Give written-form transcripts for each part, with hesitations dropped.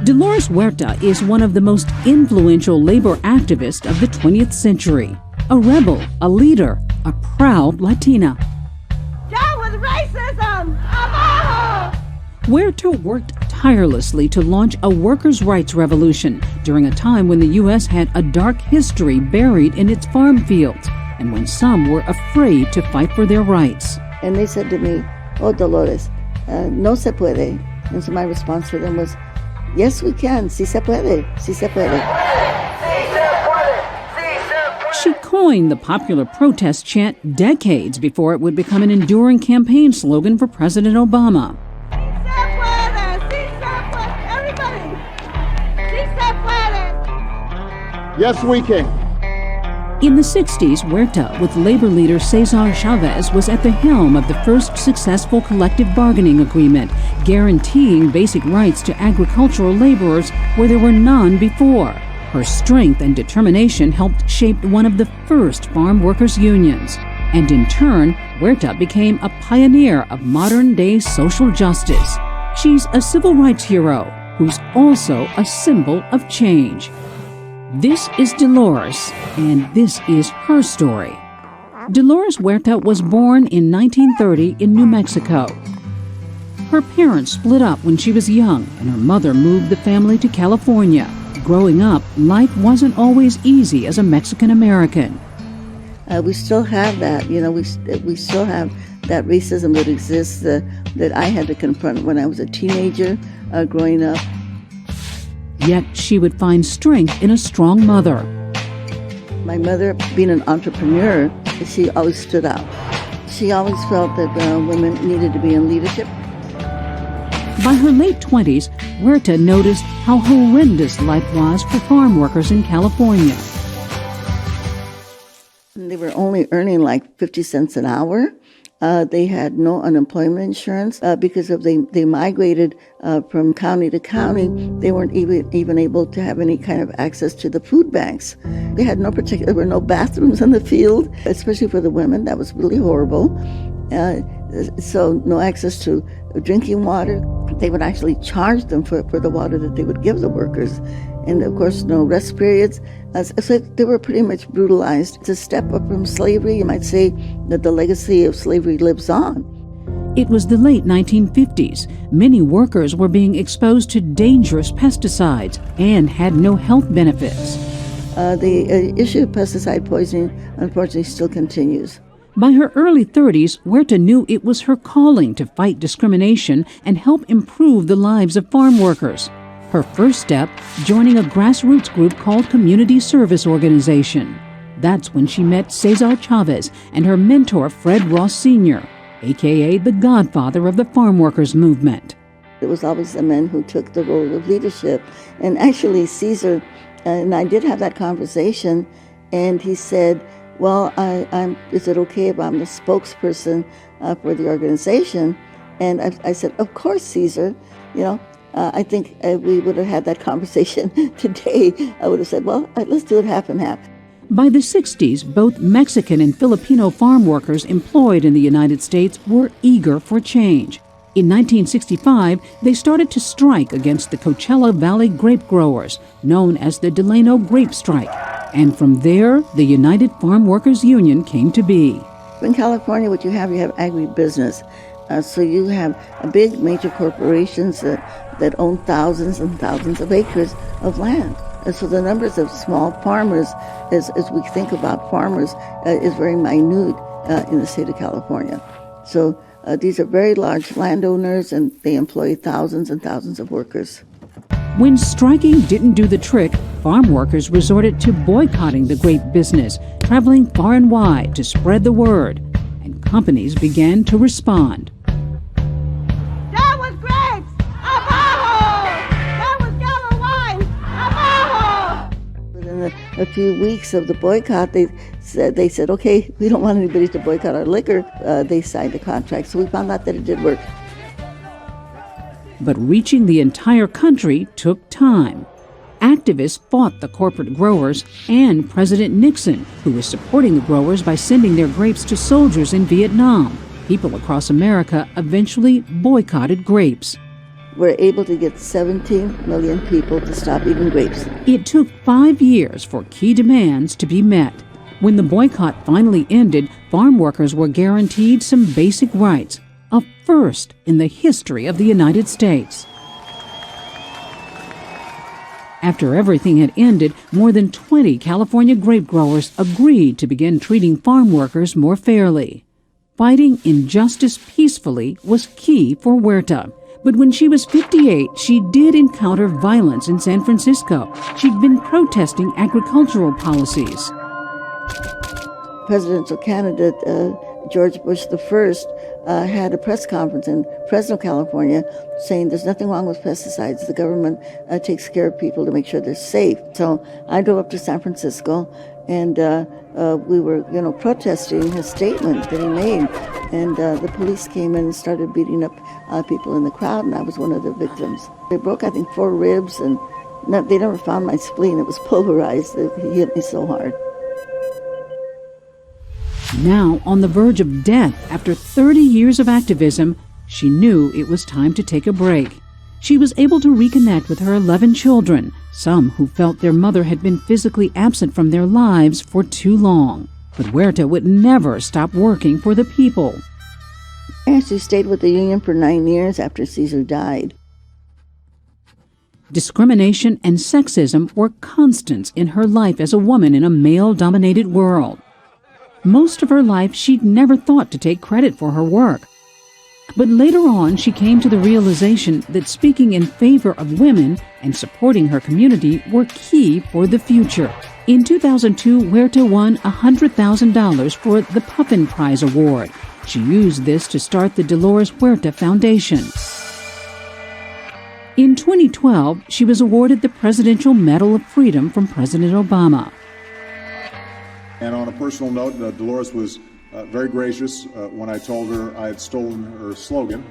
Dolores Huerta is one of the most influential labor activists of the 20th century. A rebel, a leader, a proud Latina. Down with racism! Abajo! Huerta worked tirelessly to launch a workers' rights revolution during a time when the U.S. had a dark history buried in its farm fields and when some were afraid to fight for their rights. And they said to me, "Oh, Dolores, no se puede." And so my response to them was, "Yes, we can. Sí se puede. Sí se puede." She coined the popular protest chant decades before it would become an enduring campaign slogan for President Obama. Yes, we can. In the 60s, Huerta, with labor leader Cesar Chavez, was at the helm of the first successful collective bargaining agreement, guaranteeing basic rights to agricultural laborers where there were none before. Her strength and determination helped shape one of the first farm workers' unions. And in turn, Huerta became a pioneer of modern-day social justice. She's a civil rights hero who's also a symbol of change. This is Dolores, and this is her story. Dolores Huerta was born in 1930 in New Mexico. Her parents split up when she was young, and her mother moved the family to California. Growing up, life wasn't always easy as a Mexican-American. We still have that, we still have that racism that exists that I had to confront when I was a teenager growing up. Yet she would find strength in a strong mother. My mother, being an entrepreneur, she always stood out. She always felt that women needed to be in leadership. By her late 20s, Huerta noticed how horrendous life was for farm workers in California. They were only earning like 50 cents an hour. They had no unemployment insurance because they migrated from county to county. They weren't even able to have any kind of access to the food banks. They had there were no bathrooms in the field, especially for the women. That was really horrible. So no access to drinking water. They would actually charge them for the water that they would give the workers. And of course, no rest periods. So they were pretty much brutalized. To step up from slavery, you might say that the legacy of slavery lives on. It was the late 1950s. Many workers were being exposed to dangerous pesticides and had no health benefits. The issue of pesticide poisoning, unfortunately, still continues. By her early 30s, Huerta knew it was her calling to fight discrimination and help improve the lives of farm workers. Her first step, joining a grassroots group called Community Service Organization. That's when she met Cesar Chavez and her mentor Fred Ross Sr., a.k.a. the godfather of the farm workers movement. It was always the men who took the role of leadership. And actually, Cesar and I did have that conversation, and he said, "Well, is it okay if I'm the spokesperson for the organization?" And I said, "Of course, Cesar. I think we would have had that conversation today. I would have said, well, let's do it half and half." By the 60s, both Mexican and Filipino farm workers employed in the United States were eager for change. In 1965, they started to strike against the Coachella Valley grape growers, known as the Delano Grape Strike. And from there, the United Farm Workers Union came to be. In California, what you have agribusiness. So you have big major corporations that own thousands and thousands of acres of land. And so the numbers of small farmers, as we think about farmers, is very minute in the state of California. So these are very large landowners, and they employ thousands and thousands of workers. When striking didn't do the trick, farm workers resorted to boycotting the grape business, traveling far and wide to spread the word. And companies began to respond. That was grapes! Abajo! That was yellow wine! Abajo! Within a few weeks of the boycott, they said, okay, we don't want anybody to boycott our liquor. They signed the contract, so we found out that it did work. But reaching the entire country took time. Activists fought the corporate growers and President Nixon, who was supporting the growers by sending their grapes to soldiers in Vietnam. People across America eventually boycotted grapes. were able to get 17 million people to stop eating grapes. It took 5 years for key demands to be met. When the boycott finally ended, farm workers were guaranteed some basic rights, a first in the history of the United States. After everything had ended, more than 20 California grape growers agreed to begin treating farm workers more fairly. Fighting injustice peacefully was key for Huerta. But when she was 58, she did encounter violence in San Francisco. She'd been protesting agricultural policies. Presidential candidate George Bush I had a press conference in Fresno, California, saying there's nothing wrong with pesticides. The government takes care of people to make sure they're safe. So I drove up to San Francisco, and we were, protesting his statement that he made. And the police came in and started beating up people in the crowd, and I was one of the victims. They broke, I think, 4 ribs, and they never found my spleen. It was pulverized. He hit me so hard. Now, on the verge of death after 30 years of activism, she knew it was time to take a break. She was able to reconnect with her 11 children, some who felt their mother had been physically absent from their lives for too long. But Huerta would never stop working for the people. I actually stayed with the union for 9 years after Caesar died. Discrimination and sexism were constants in her life as a woman in a male-dominated world. Most of her life, she'd never thought to take credit for her work. But later on, she came to the realization that speaking in favor of women and supporting her community were key for the future. In 2002, Huerta won $100,000 for the Puffin Prize Award. She used this to start the Dolores Huerta Foundation. In 2012, she was awarded the Presidential Medal of Freedom from President Obama. And on a personal note, Dolores was very gracious when I told her I had stolen her slogan,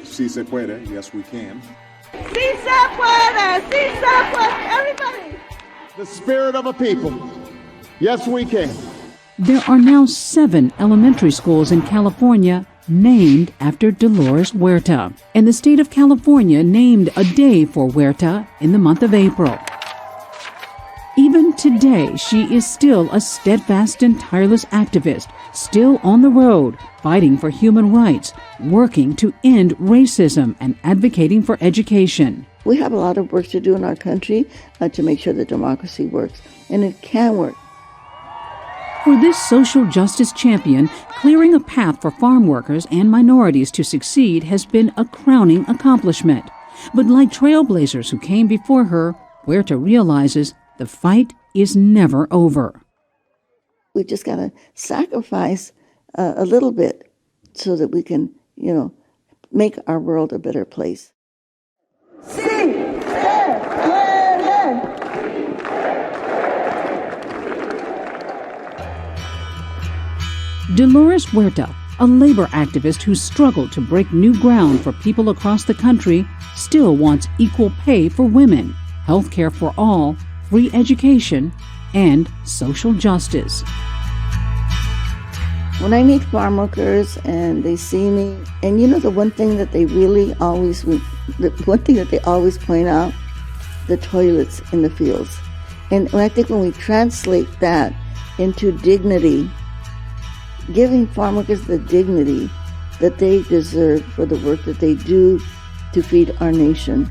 "Si se puede," yes we can. Si se puede, si se puede, everybody. The spirit of a people. Yes, we can. There are now 7 elementary schools in California named after Dolores Huerta, and the state of California named a day for Huerta in the month of April. Even today, she is still a steadfast and tireless activist, still on the road, fighting for human rights, working to end racism, and advocating for education. We have a lot of work to do in our country to make sure that democracy works, and it can work. For this social justice champion, clearing a path for farm workers and minorities to succeed has been a crowning accomplishment. But like trailblazers who came before her, Huerta realizes the fight is never over. We just got to sacrifice a little bit so that we can, make our world a better place. Si se puede. Dolores Huerta, a labor activist who struggled to break new ground for people across the country, still wants equal pay for women, health care for all, free education, and social justice. When I meet farm workers and they see me, and the one thing that they always point out, the toilets in the fields. And I think when we translate that into dignity, giving farm workers the dignity that they deserve for the work that they do to feed our nation,